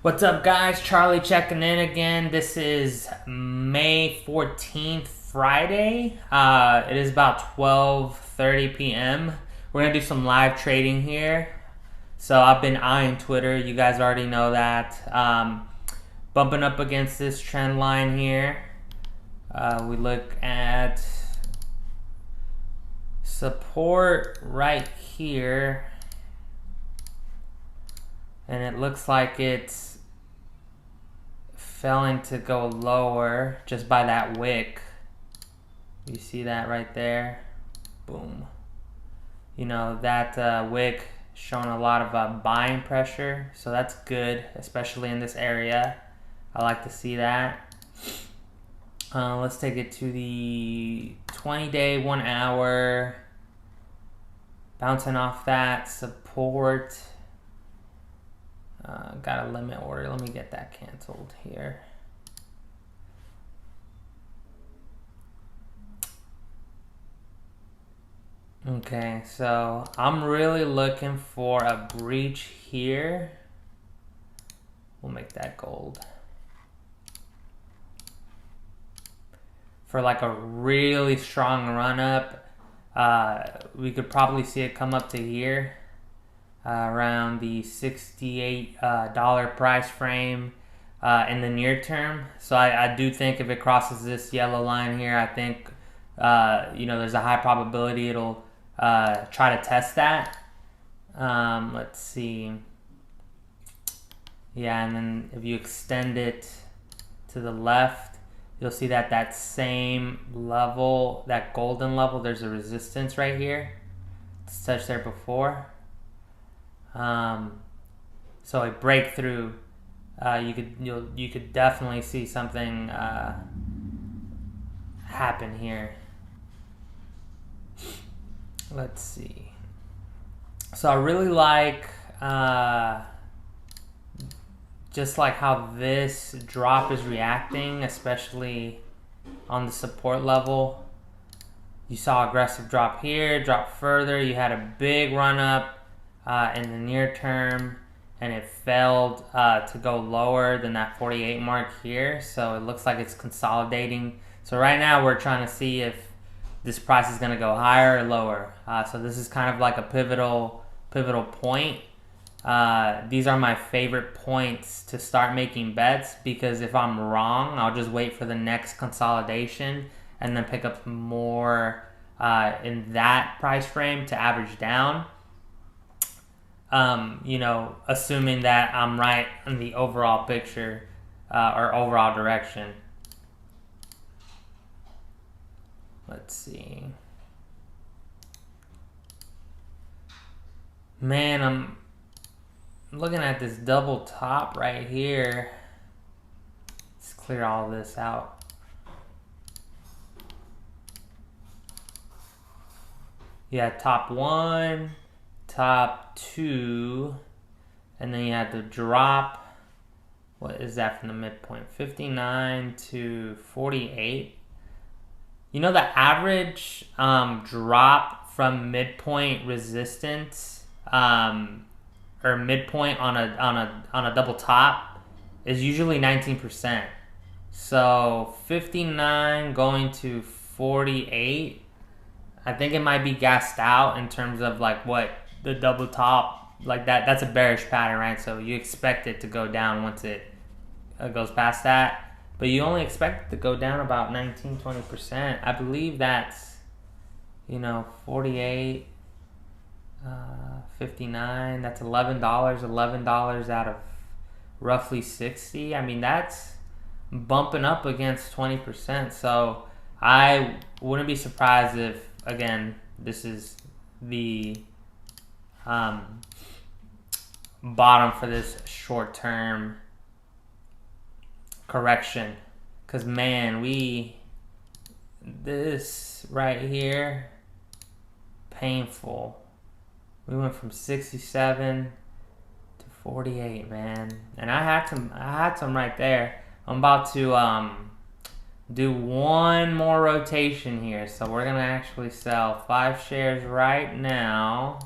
What's up, guys? Charlie checking in again. This is May 14th, Friday. It is about 12:30 p.m. We're going to do some live trading here. So I've been eyeing Twitter. You guys already know that. Bumping up against this trend line here. We look at support right here. And it looks like it's failing to go lower just by that wick. You see that right there? Boom. You know, that wick showing a lot of buying pressure, so that's good, especially in this area. I like to see that. Let's take it to the 20-day, 1 hour. Bouncing off that support. Got a limit order. Let me get that canceled here. Okay, so I'm really looking for a breach here. We'll make that gold. For like a really strong run up, we could probably see it come up to here. Around the $68 price frame in the near term. So I do think if it crosses this yellow line here, I think there's a high probability it'll try to test that. Let's see. Yeah, and then if you extend it to the left, you'll see that that same level, that golden level, there's a resistance right here. It's touched there before. So a breakthrough, you could definitely see something happen here. Let's see. So I really like just like how this drop is reacting, especially on the support level. You saw aggressive drop here, drop further. You had a big run up in the near term, and it failed to go lower than that 48 mark here. So it looks like it's consolidating. So right now we're trying to see if this price is going to go higher or lower. So this is kind of like a pivotal point. These are my favorite points to start making bets, because if I'm wrong, I'll just wait for the next consolidation and then pick up more in that price frame to average down. Assuming that I'm right in the overall picture or overall direction. Let's see. Man, I'm looking at this double top right here. Let's clear all this out. Yeah, top one, top two, and then you had the drop. What is that from the midpoint? 59 to 48. You know, the average drop from midpoint resistance or midpoint on a double top is usually 19%. So 59 going to 48, I think it might be gassed out in terms of like what the double top, like that's a bearish pattern, right? So you expect it to go down once it goes past that, but you only expect it to go down about 19-20%. I believe that's 48, 59, that's $11 out of roughly 60. I mean, that's bumping up against 20%. So I wouldn't be surprised if, again, this is the bottom for this short-term correction. Because, man, this right here, painful. We went from 67 to 48, man. And I had some right there. I'm about to do one more rotation here. So we're going to actually sell 5 shares right now.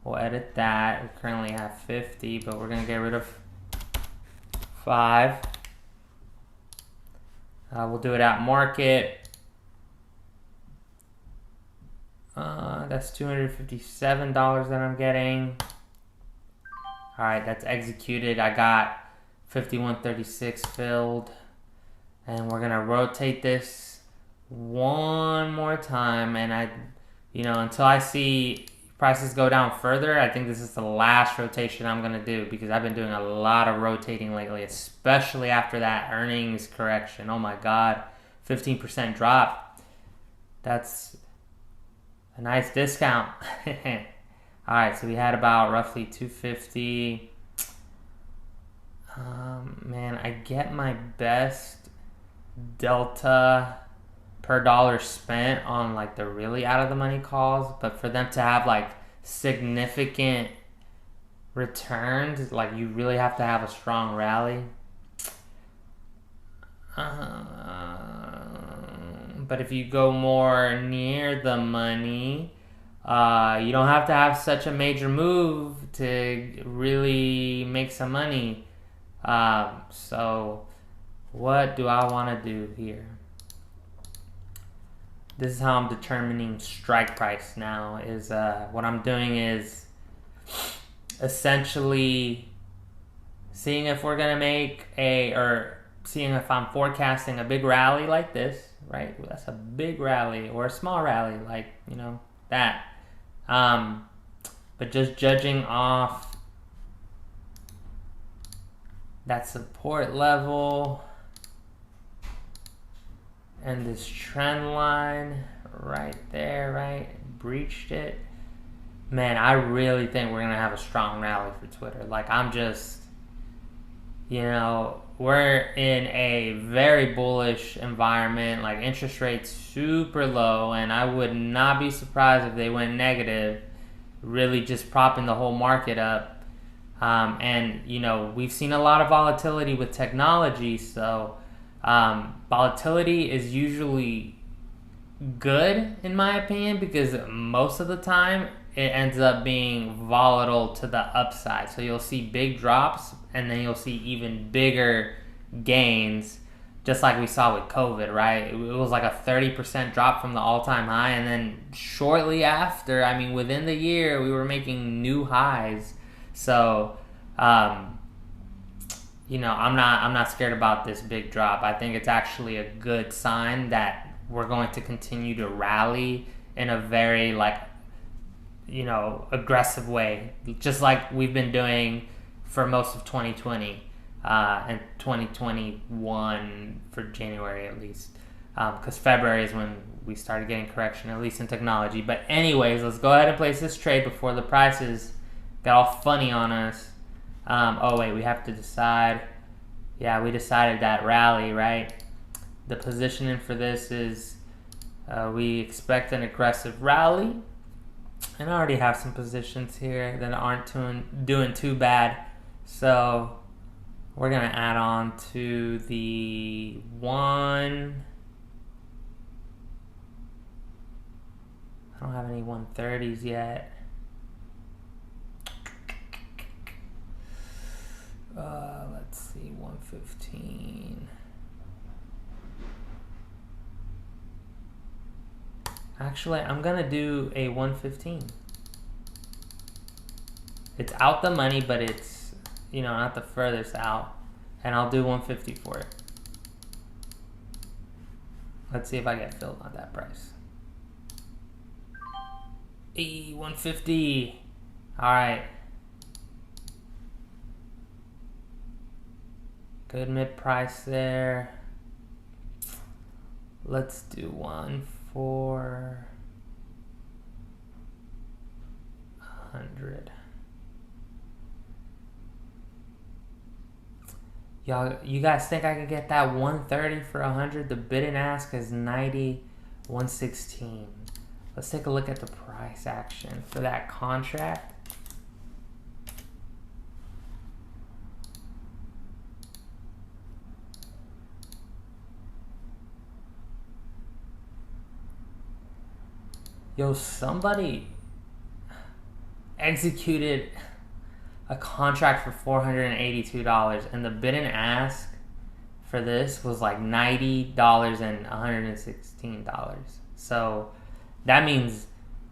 We'll edit that. We currently have 50, but we're going to get rid of 5. We'll do it at market. That's $257 that I'm getting. All right, that's executed. I got 5136 filled. And we're gonna rotate this one more time. And until I see prices go down further, I think this is the last rotation I'm gonna do, because I've been doing a lot of rotating lately, especially after that earnings correction. Oh my God, 15% drop. That's a nice discount. All right, so we had about roughly 250. Man, I get my best delta per dollar spent on like the really out of the money calls, but for them to have like significant returns, like you really have to have a strong rally. But if you go more near the money, you don't have to have such a major move to really make some money. So what do I want to do here? This is how I'm determining strike price now. Is what I'm doing is essentially seeing if we're gonna make seeing if I'm forecasting a big rally like this, right? That's a big rally, or a small rally, like that. But just judging off that support level and this trend line right there, right? Breached it. Man, I really think we're gonna have a strong rally for Twitter. Like, I'm just, we're in a very bullish environment, like interest rates super low, and I would not be surprised if they went negative, really just propping the whole market up. And we've seen a lot of volatility with technology, so volatility is usually good in my opinion, because most of the time it ends up being volatile to the upside. So you'll see big drops, and then you'll see even bigger gains, just like we saw with COVID, right? It was like a 30% drop from the all-time high, and then shortly after, within the year, we were making new highs. So I'm not scared about this big drop. I think it's actually a good sign that we're going to continue to rally in a very aggressive way, just like we've been doing for most of 2020 and 2021 for January at least, because February is when we started getting correction, at least in technology. But anyways, let's go ahead and place this trade before the prices got all funny on us. Oh wait, we have to decide. Yeah, we decided that rally, right? The positioning for this is we expect an aggressive rally, and I already have some positions here that aren't doing too bad, so we're gonna add on to the one. I don't have any 130s yet. Let's see, 115. Actually, I'm gonna do a 115. It's out the money, but it's not the furthest out, and I'll do 150 for it. Let's see if I get filled on that price. 150. All right. Good mid price there. Let's do one for 100. Y'all, you guys think I could get that 130 for 100? The bid and ask is 90, 116. Let's take a look at the price action for that contract. Yo, somebody executed a contract for $482, and the bid and ask for this was like $90 and $116. So that means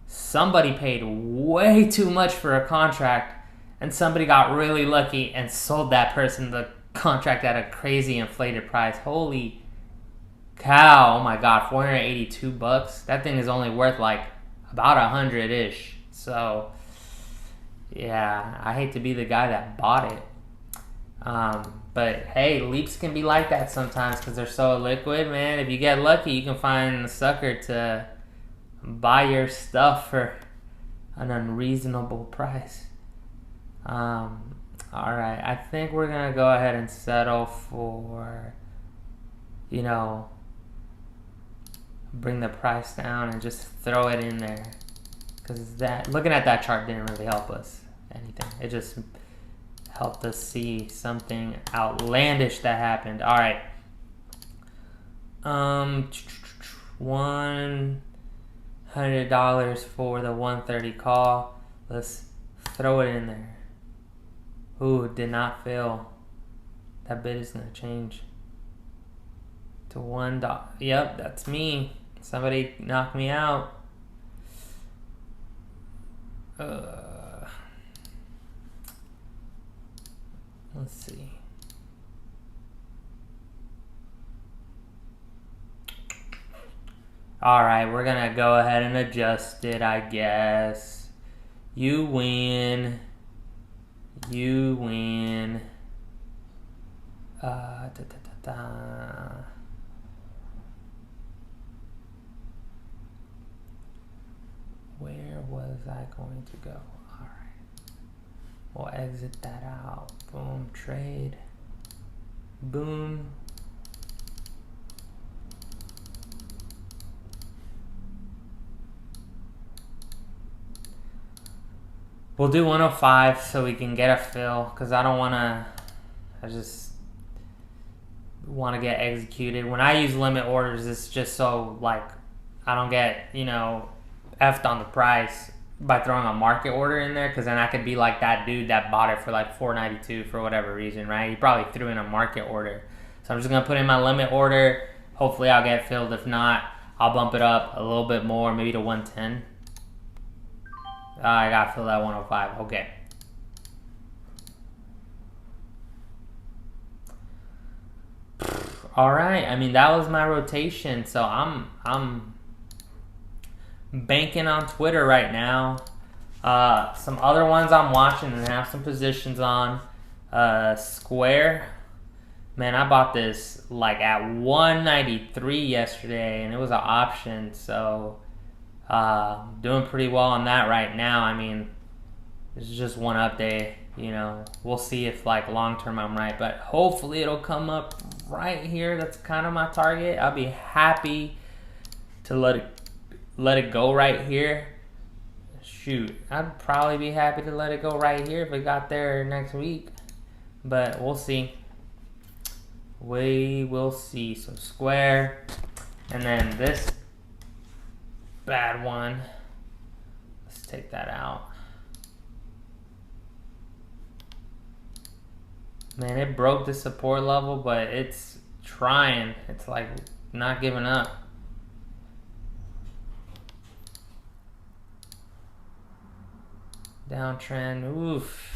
somebody paid way too much for a contract, and somebody got really lucky and sold that person the contract at a crazy inflated price. Holy cow! Oh my god, $482. That thing is only worth like about 100-ish. So yeah, I hate to be the guy that bought it. But hey, leaps can be like that sometimes because they're so liquid, man. If you get lucky, you can find a sucker to buy your stuff for an unreasonable price. Alright, I think we're gonna go ahead and settle for, you know, bring the price down and just throw it in there, because that, looking at that chart didn't really help us anything. It just helped us see something outlandish that happened. All right, $100 for the 130 call. Let's throw it in there. Ooh, did not fail. That bid is gonna change to $1. Yep, that's me. Somebody knocked me out. Let's see. Alright, we're gonna go ahead and adjust it, I guess. You win. You win. Where was I going to go? Alright. We'll exit that out. Boom, trade. Boom. We'll do 105 so we can get a fill, because I don't want to, I just want to get executed. When I use limit orders, it's just so, like, I don't get, you know, effed on the price by throwing a market order in there, because then I could be like that dude that bought it for like $4.92 for whatever reason, right? He probably threw in a market order. So I'm just going to put in my limit order. Hopefully I'll get filled. If not, I'll bump it up a little bit more, maybe to 110. I got to fill that 105. Okay. All right. I mean, that was my rotation. So I'm banking on Twitter right now. Some other ones I'm watching and have some positions on. Square. Man, I bought this like at 193 yesterday, and it was an option. So doing pretty well on that right now. I mean, this is just one update. You know, we'll see if like long term I'm right, but hopefully it'll come up right here. That's kind of my target. I'll be happy to let it go right here. Shoot, I'd probably be happy to let it go right here if it got there next week, but we'll see. We will see. So Square, and then this bad one, let's take that out. Man, it broke the support level, but it's trying. It's like not giving up. Downtrend, oof.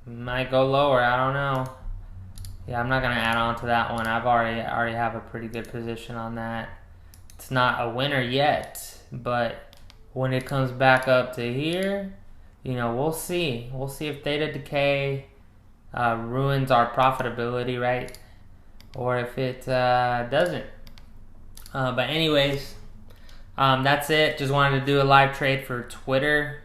Might go lower, I don't know. Yeah, I'm not gonna add on to that one. I've already have a pretty good position on that. It's not a winner yet, but when it comes back up to here, you know, we'll see. We'll see if theta decay ruins our profitability, right? Or if it doesn't. But anyways, that's it. Just wanted to do a live trade for Twitter.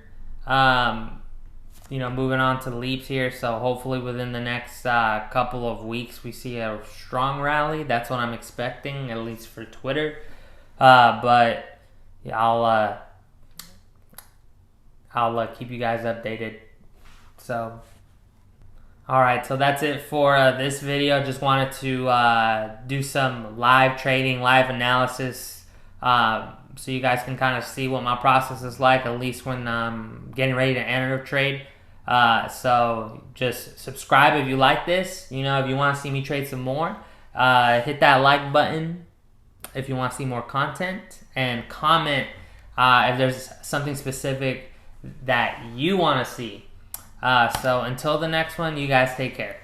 You know, moving on to leaps here. So hopefully within the next couple of weeks, we see a strong rally. That's what I'm expecting, at least for Twitter. But yeah, I'll keep you guys updated. So, all right. So that's it for this video. Just wanted to do some live trading, live analysis. So you guys can kind of see what my process is like, at least when I'm getting ready to enter a trade. So just subscribe if you like this. You know, if you want to see me trade some more, hit that like button if you want to see more content, and comment if there's something specific that you want to see. So until the next one, you guys take care.